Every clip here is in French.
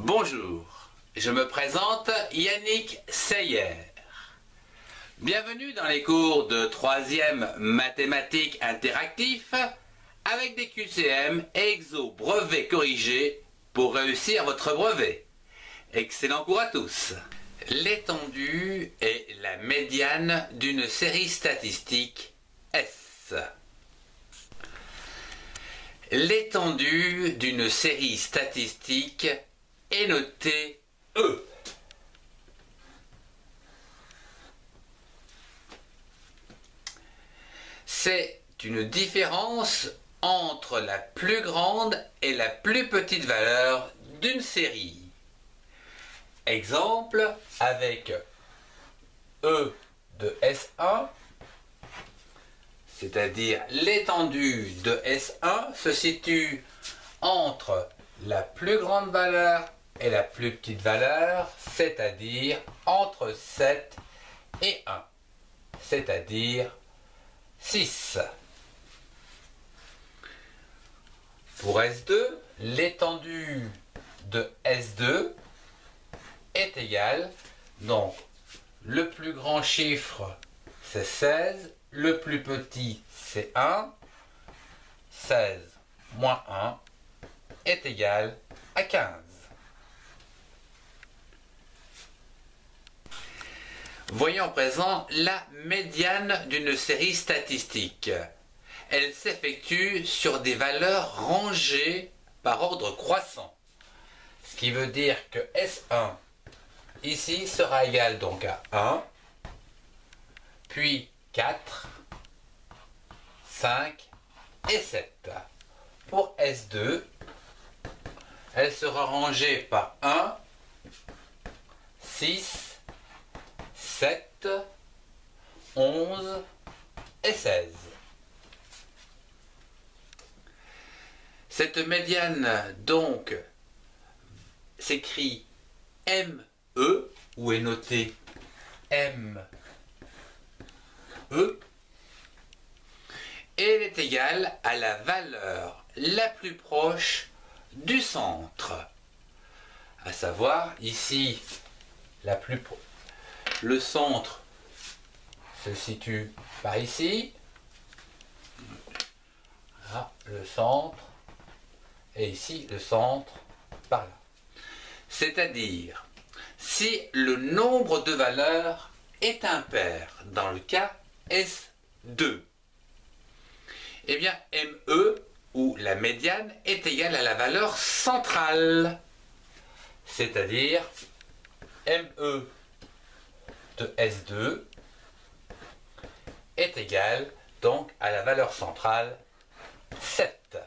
Bonjour, je me présente Yannick Seyer. Bienvenue dans les cours de 3e mathématiques interactifs avec des QCM et exo brevet corrigé pour réussir votre brevet. Excellent cours à tous. L'étendue est la médiane d'une série statistique S. L'étendue d'une série statistique est notée E. C'est une différence entre la plus grande et la plus petite valeur d'une série. Exemple avec E de S1, c'est-à-dire l'étendue de S1 se situe entre la plus grande valeur et la plus petite valeur, c'est-à-dire entre 7 et 1, c'est-à-dire 6. Pour S2, l'étendue de S2 est égale, donc le plus grand chiffre c'est 16, le plus petit c'est 1, 16 moins 1 est égal à 15. Voyons à présent la médiane d'une série statistique. Elle s'effectue sur des valeurs rangées par ordre croissant. Ce qui veut dire que S1 ici sera égal donc à 1, puis 4, 5 et 7. Pour S2, elle sera rangée par 1, 6, 7, 11 et 16. Cette médiane donc s'écrit ME, ou est notée ME, et elle est égale à la valeur la plus proche du centre. À savoir, ici, le centre se situe par ici. Là, le centre. Et ici, le centre par là. C'est-à-dire, si le nombre de valeurs est impair, dans le cas S2, eh bien ME, ou la médiane, est égale à la valeur centrale. C'est-à-dire, ME de S2 est égal donc à la valeur centrale 7.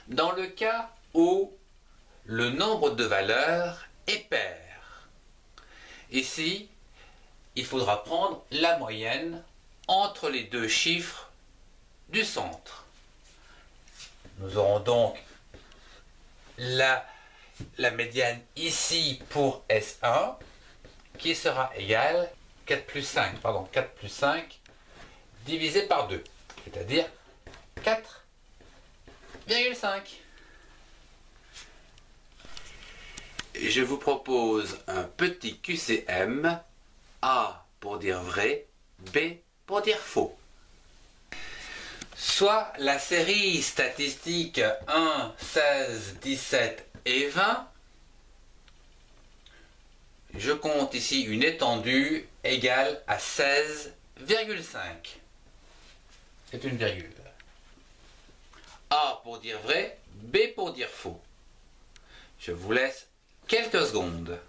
Dans le cas où le nombre de valeurs est pair, ici, il faudra prendre la moyenne entre les deux chiffres du centre. Nous aurons donc la médiane ici pour S1 qui sera égale 4 plus 5 divisé par 2, c'est-à-dire 4,5. Je vous propose un petit QCM, A pour dire vrai, B pour dire faux. Soit la série statistique 1, 16, 17 et 20, je compte ici une étendue égale à 16,5. C'est une virgule. A pour dire vrai, B pour dire faux. Je vous laisse quelques secondes.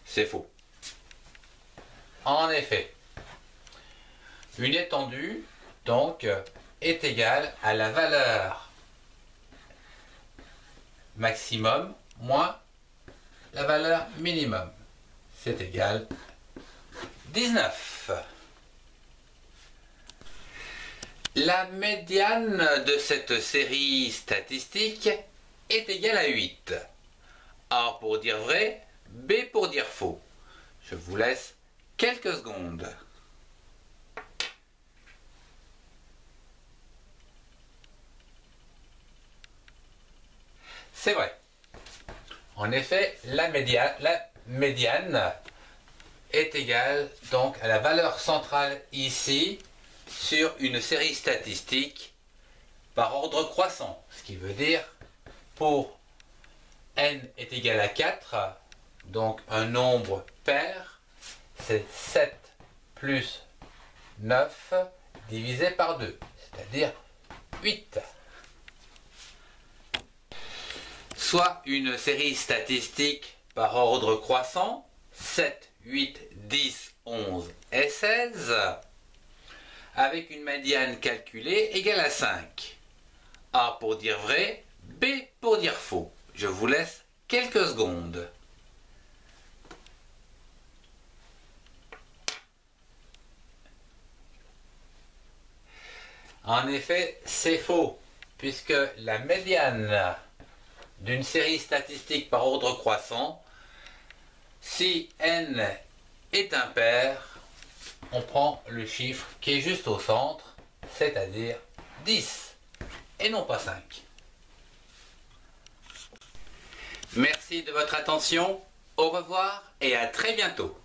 C'est faux. En effet, une étendue, donc, est égale à la valeur maximum moins la valeur minimum. C'est égal 19. La médiane de cette série statistique est égale à 8. A pour dire vrai, B pour dire faux. Je vous laisse quelques secondes. C'est vrai. En effet, la médiane est égale donc à la valeur centrale ici sur une série statistique par ordre croissant. Ce qui veut dire pour n est égal à 4, donc un nombre pair, c'est 7 plus 9 divisé par 2, c'est-à-dire 8. Soit une série statistique par ordre croissant, 7, 8, 10, 11 et 16, avec une médiane calculée égale à 5. A pour dire vrai, B pour dire faux. Je vous laisse quelques secondes. En effet, c'est faux, puisque la médiane d'une série statistique par ordre croissant, si n est impair, on prend le chiffre qui est juste au centre, c'est-à-dire 10, et non pas 5. Merci de votre attention, au revoir et à très bientôt.